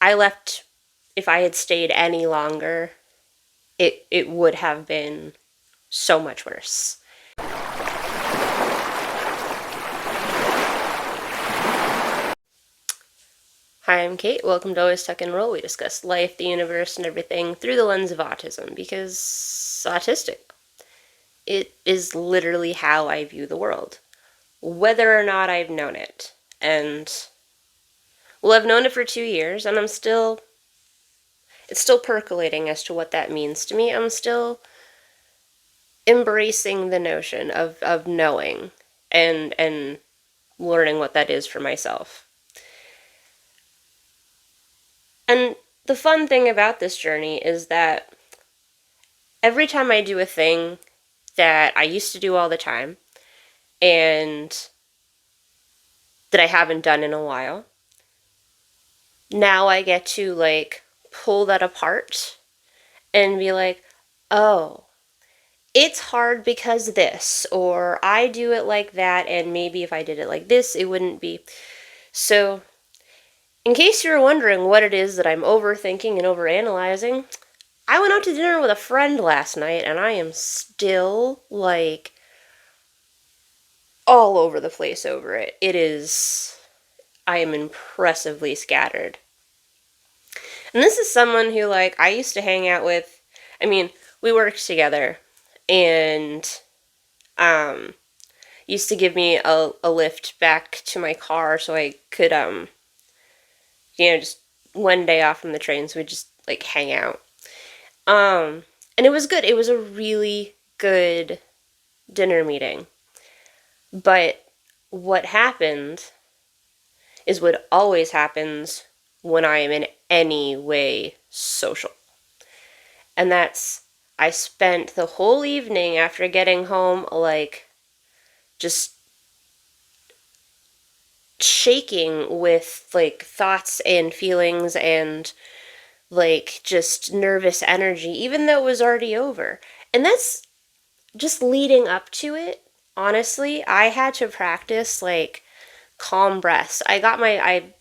I left, if I had stayed any longer, it would have been so much worse. Hi, I'm Kate. Welcome to Always Tuck and Roll. We discuss life, the universe, and everything through the lens of autism, because autistic. It is literally how I view the world, whether or not I've known it. And, well, I've known it for 2 years, and it's still percolating as to what that means to me. I'm still embracing the notion of knowing and learning what that is for myself. And the fun thing about this journey is that every time I do a thing that I used to do all the time and that I haven't done in a while, now I get to pull that apart and be like, oh, it's hard because this, or I do it like that, and maybe if I did it like this, it wouldn't be. So, in case you're wondering what it is that I'm overthinking and overanalyzing, I went out to dinner with a friend last night, and I am still, all over the place over it. I am impressively scattered. And this is someone who, I used to hang out with. I mean, we worked together, and, used to give me a lift back to my car so I could, just one day off from the train, so we'd just, hang out. And it was good. It was a really good dinner meeting. But what happened is what always happens when I am in any way social. And that's, I spent the whole evening after getting home, just shaking with, thoughts and feelings and, just nervous energy, even though it was already over. And that's just leading up to it. Honestly, I had to practice, calm breaths. I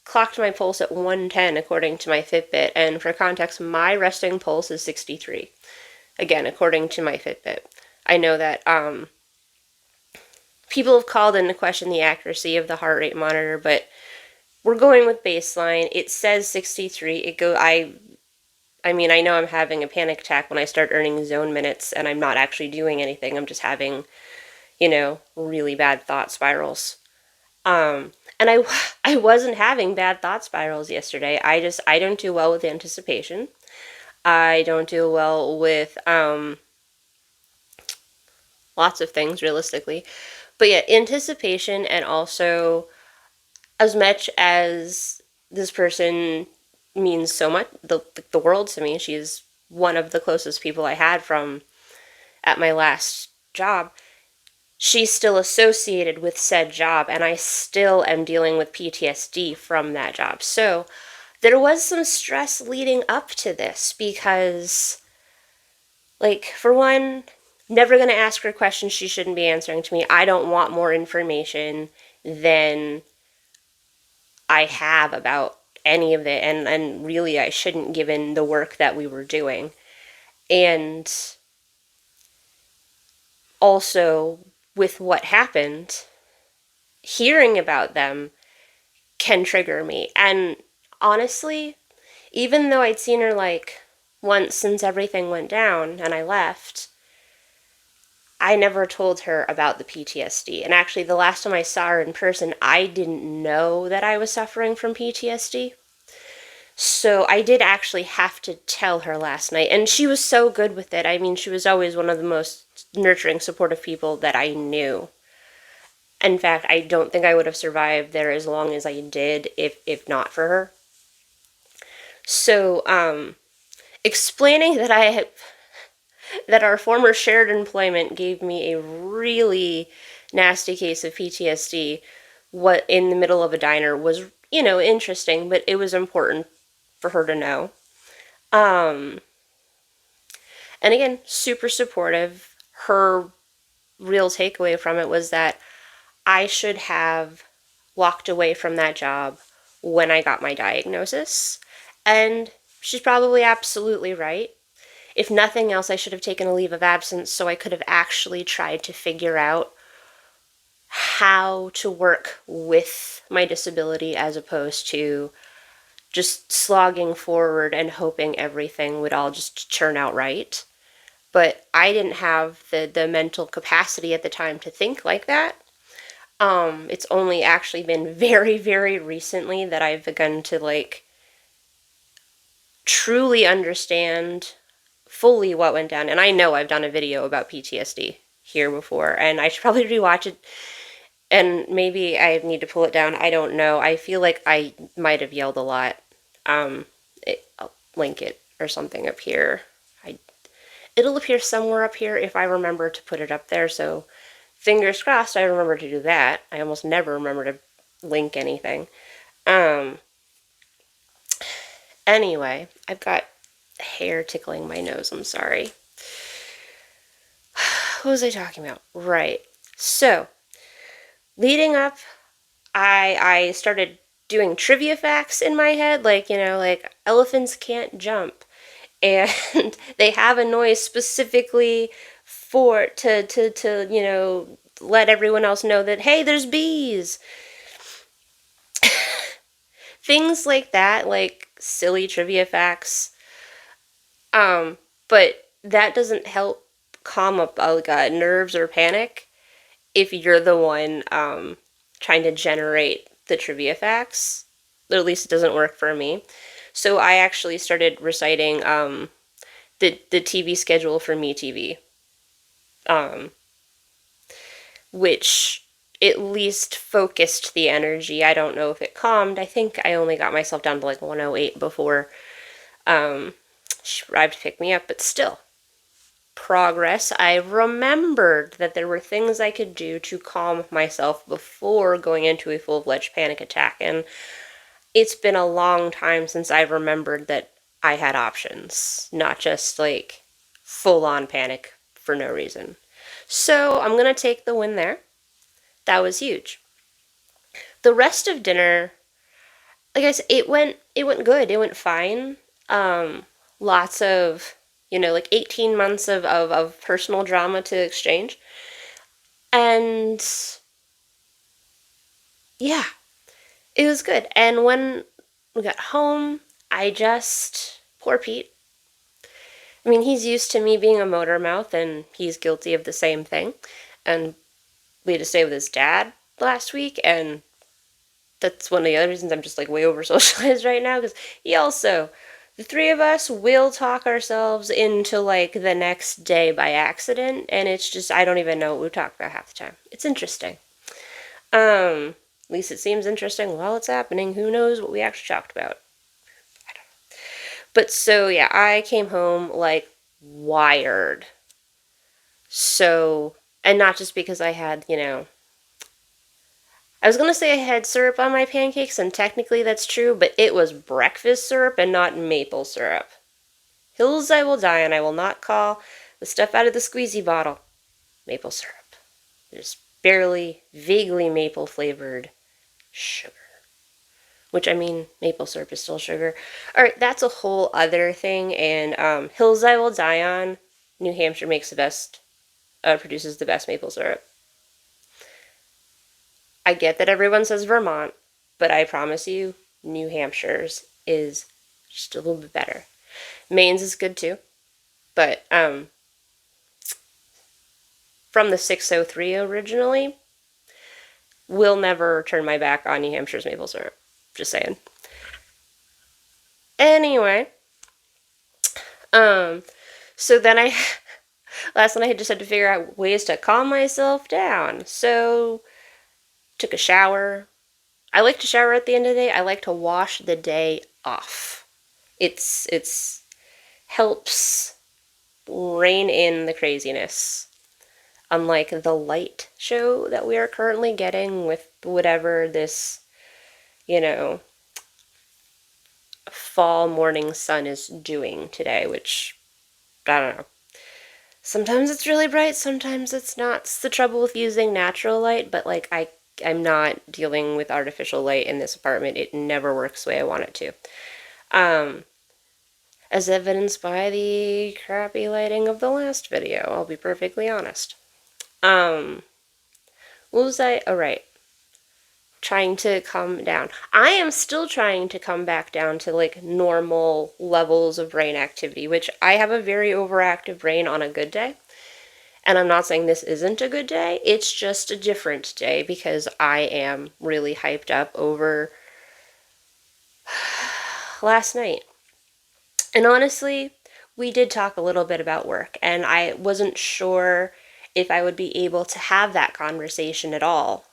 clocked my pulse at 110 according to my Fitbit, and for context, my resting pulse is 63. Again, according to my Fitbit. I know that people have called into question the accuracy of the heart rate monitor, but we're going with baseline. It says 63. I mean, I know I'm having a panic attack when I start earning zone minutes and I'm not actually doing anything. I'm just having, really bad thought spirals. And I wasn't having bad thought spirals yesterday. I don't do well with anticipation. I don't do well with lots of things, realistically. But yeah, anticipation, and also, as much as this person means so much, the world to me, she's one of the closest people I had from at my last job, she's still associated with said job, and I still am dealing with PTSD from that job. So there was some stress leading up to this because, for one, never going to ask her questions she shouldn't be answering to me. I don't want more information than I have about any of it, and really I shouldn't, given the work that we were doing. And also, with what happened, hearing about them can trigger me. And honestly, even though I'd seen her once since everything went down and I left, I never told her about the PTSD. And actually, the last time I saw her in person, I didn't know that I was suffering from PTSD. So I did actually have to tell her last night. And she was so good with it. I mean, she was always one of the most nurturing, supportive people that I knew. In fact, I don't think I would have survived there as long as I did if not for her. So, explaining that our former shared employment gave me a really nasty case of PTSD, what in the middle of a diner was, interesting, but it was important for her to know. And again, super supportive. Her real takeaway from it was that I should have walked away from that job when I got my diagnosis. And she's probably absolutely right. If nothing else, I should have taken a leave of absence so I could have actually tried to figure out how to work with my disability as opposed to just slogging forward and hoping everything would all just turn out right. But I didn't have the mental capacity at the time to think like that. It's only actually been very, very recently that I've begun to like truly understand fully what went down. And I know I've done a video about PTSD here before, and I should probably rewatch it. And maybe I need to pull it down. I don't know. I feel like I might have yelled a lot. I'll link it or something up here. It'll appear somewhere up here if I remember to put it up there. So fingers crossed I remember to do that. I almost never remember to link anything. Anyway, I've got hair tickling my nose. I'm sorry. What was I talking about? Right. So, leading up, I started doing trivia facts in my head, like, like elephants can't jump. And they have a noise specifically for to let everyone else know that, hey, there's bees. Things like that, like silly trivia facts. But that doesn't help calm up nerves or panic if you're the one trying to generate the trivia facts. Or at least it doesn't work for me. So I actually started reciting the TV schedule for MeTV, which at least focused the energy. I don't know if it calmed. I think I only got myself down to like 108 before she arrived to pick me up, but still. Progress. I remembered that there were things I could do to calm myself before going into a full-fledged panic attack, and it's been a long time since I remembered that I had options, not just like full-on panic for no reason. So I'm gonna take the win there. That was huge. The rest of dinner, like I said, it went good. It went fine. Lots of, like 18 months of personal drama to exchange. And yeah, it was good. And when we got home, poor Pete. I mean, he's used to me being a motor mouth, and he's guilty of the same thing. And we had to stay with his dad last week, and that's one of the other reasons I'm just like way over socialized right now, because the three of us will talk ourselves into like the next day by accident, and it's just, I don't even know what we talk about half the time. It's interesting. At least it seems interesting while it's happening. Who knows what we actually talked about? I don't know. But so yeah, I came home like wired. So, and not just because I had, I was going to say I had syrup on my pancakes, and technically that's true, but it was breakfast syrup and not maple syrup. Hills I will die on. I will not call the stuff out of the squeezy bottle maple syrup. There's barely, vaguely maple flavored sugar. Which, I mean, maple syrup is still sugar. Alright, that's a whole other thing, and Hills I Will Die On, New Hampshire produces the best maple syrup. I get that everyone says Vermont, but I promise you, New Hampshire's is just a little bit better. Maine's is good too, but from the 603 originally, will never turn my back on New Hampshire's maple syrup. Just saying. Anyway, so then last night I just had to figure out ways to calm myself down. So, took a shower. I like to shower at the end of the day. I like to wash the day off. It's helps rein in the craziness. Unlike the light show that we are currently getting with whatever this, fall morning sun is doing today, which, I don't know. Sometimes it's really bright, sometimes it's not. It's the trouble with using natural light, but like I'm not dealing with artificial light in this apartment. It never works the way I want it to. Um, as evidenced by the crappy lighting of the last video, I'll be perfectly honest. Um, what was I? Oh, right. Trying to come down. I am still trying to come back down to like normal levels of brain activity, which I have a very overactive brain on a good day. And I'm not saying this isn't a good day, it's just a different day because I am really hyped up over last night. And honestly, we did talk a little bit about work, and I wasn't sure if I would be able to have that conversation at all,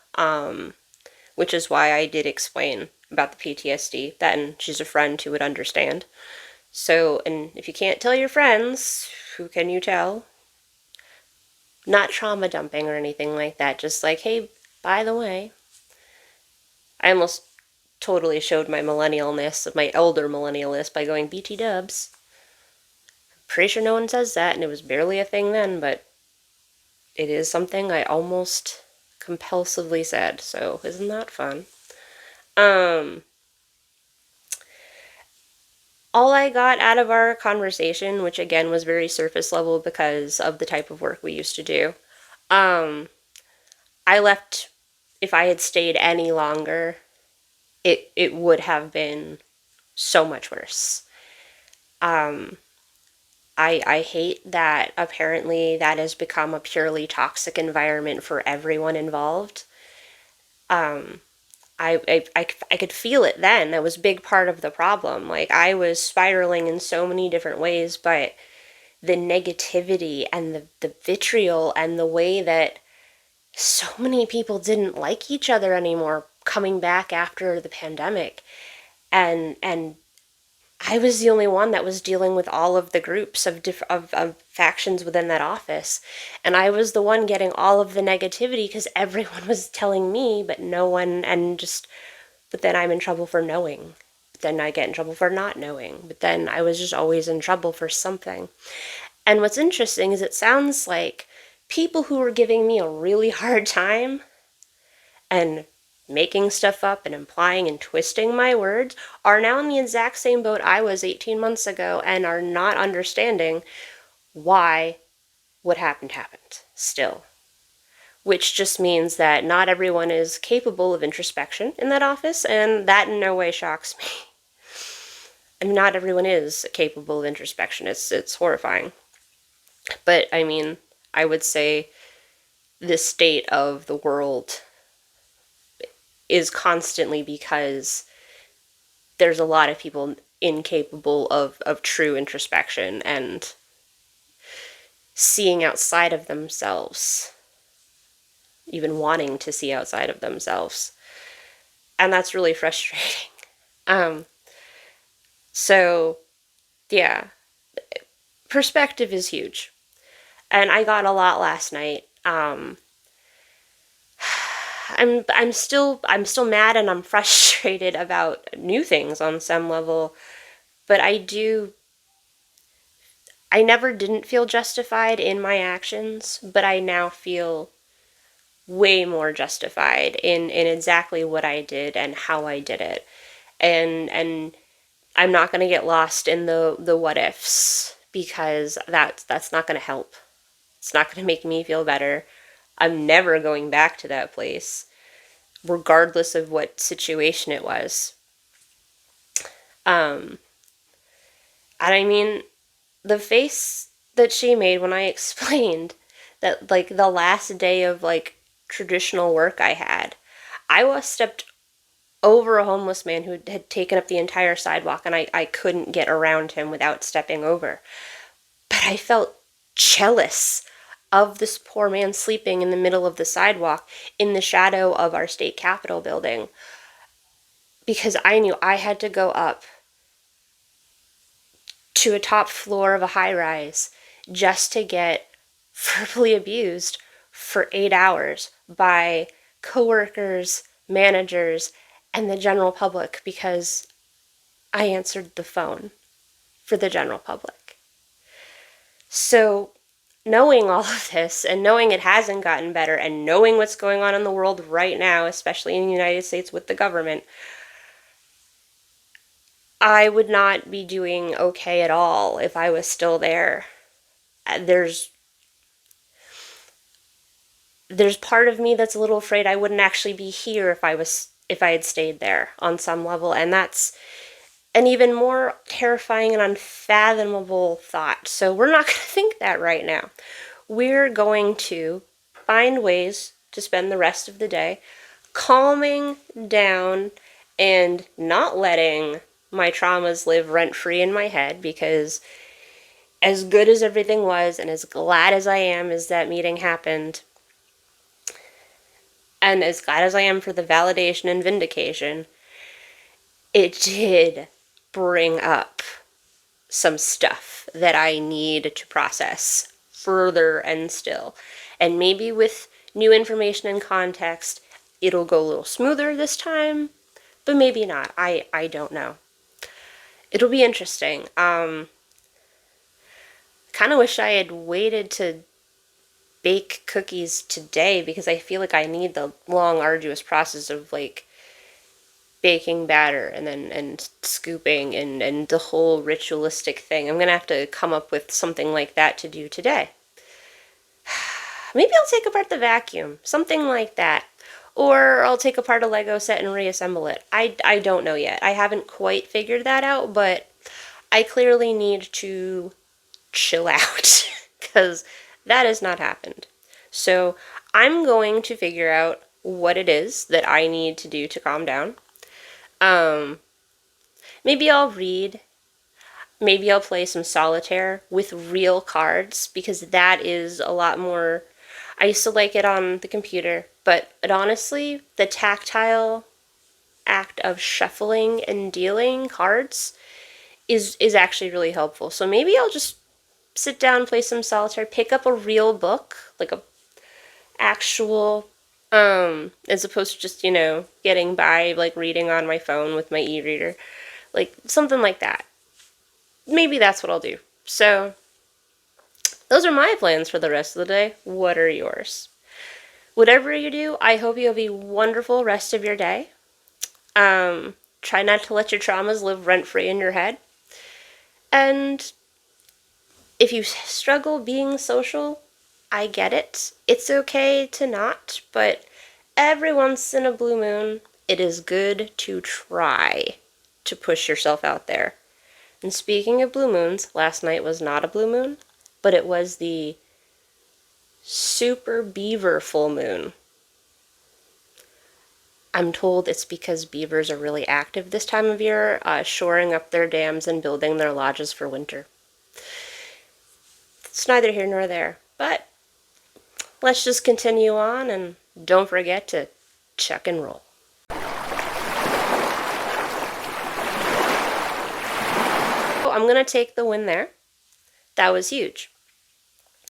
which is why I did explain about the PTSD, that and she's a friend who would understand. So, and if you can't tell your friends, who can you tell? Not trauma dumping or anything like that, just like, hey, by the way, I almost totally showed my millennialness, my elder millennialness, by going BT dubs. Pretty sure no one says that, and it was barely a thing then, but it is something I almost compulsively said, so isn't that fun? All I got out of our conversation, which again was very surface level because of the type of work we used to do, I left, if I had stayed any longer, it would have been so much worse. I hate that apparently that has become a purely toxic environment for everyone involved. I could feel it then. That was a big part of the problem. Like, I was spiraling in so many different ways, but the negativity and the vitriol and the way that so many people didn't like each other anymore coming back after the pandemic. And I was the only one that was dealing with all of the groups of factions within that office. And I was the one getting all of the negativity because everyone was telling me, but no one, and just, but then I'm in trouble for knowing. But then I get in trouble for not knowing. But then I was just always in trouble for something. And what's interesting is it sounds like people who were giving me a really hard time and making stuff up and implying and twisting my words are now in the exact same boat I was 18 months ago and are not understanding why what happened still. Which just means that not everyone is capable of introspection in that office, and that in no way shocks me. I mean, not everyone is capable of introspection. It's horrifying. But I mean, I would say the state of the world is constantly because there's a lot of people incapable of true introspection and seeing outside of themselves, even wanting to see outside of themselves. And that's really frustrating. So, yeah, perspective is huge. And I got a lot last night. I'm still mad and I'm frustrated about new things on some level, but I never didn't feel justified in my actions, but I now feel way more justified in exactly what I did and how I did it. And I'm not going to get lost in the what ifs because that's not going to help. It's not going to make me feel better. I'm never going back to that place, regardless of what situation it was. And I mean, the face that she made when I explained that, like, the last day of, like, traditional work I was stepped over a homeless man who had taken up the entire sidewalk, and I couldn't get around him without stepping over. But I felt jealous of this poor man sleeping in the middle of the sidewalk in the shadow of our state capitol building because I knew I had to go up to a top floor of a high rise just to get verbally abused for 8 hours by coworkers, managers, and the general public because I answered the phone for the general public. So, knowing all of this and knowing it hasn't gotten better and knowing what's going on in the world right now, especially in the United States with the government, I would not be doing okay at all if I was still there. There's there's part of me that's a little afraid I wouldn't actually be here if I had stayed there on some level, and that's an even more terrifying and unfathomable thought. So we're not going to think that right now. We're going to find ways to spend the rest of the day calming down and not letting my traumas live rent free in my head, because as good as everything was and as glad as I am as that meeting happened, and as glad as I am for the validation and vindication, it did bring up some stuff that I need to process further and still. And maybe with new information and context, it'll go a little smoother this time, but maybe not. I don't know. It'll be interesting. Kind of wish I had waited to bake cookies today, because I feel like I need the long, arduous process of like baking batter and then and scooping and the whole ritualistic thing. I'm gonna have to come up with something like that to do today. Maybe I'll take apart the vacuum, something like that. Or I'll take apart a Lego set and reassemble it. I don't know yet. I haven't quite figured that out, but I clearly need to chill out because that has not happened. So I'm going to figure out what it is that I need to do to calm down. Maybe I'll read. Maybe I'll play some solitaire with real cards, because that is a lot more. I used to like it on the computer, but honestly, the tactile act of shuffling and dealing cards is actually really helpful. So maybe I'll just sit down, play some solitaire, pick up a real book, like a actual, as opposed to just, getting by like reading on my phone with my e-reader. Like something like that. Maybe that's what I'll do. So those are my plans for the rest of the day. What are yours? Whatever you do, I hope you have a wonderful rest of your day. Try not to let your traumas live rent-free in your head. And if you struggle being social, I get it. It's okay to not, but every once in a blue moon, it is good to try to push yourself out there. And speaking of blue moons, last night was not a blue moon, but it was the super beaver full moon. I'm told it's because beavers are really active this time of year, shoring up their dams and building their lodges for winter. It's neither here nor there, but let's just continue on, and don't forget to chuck and roll. I'm going to take the win there. That was huge.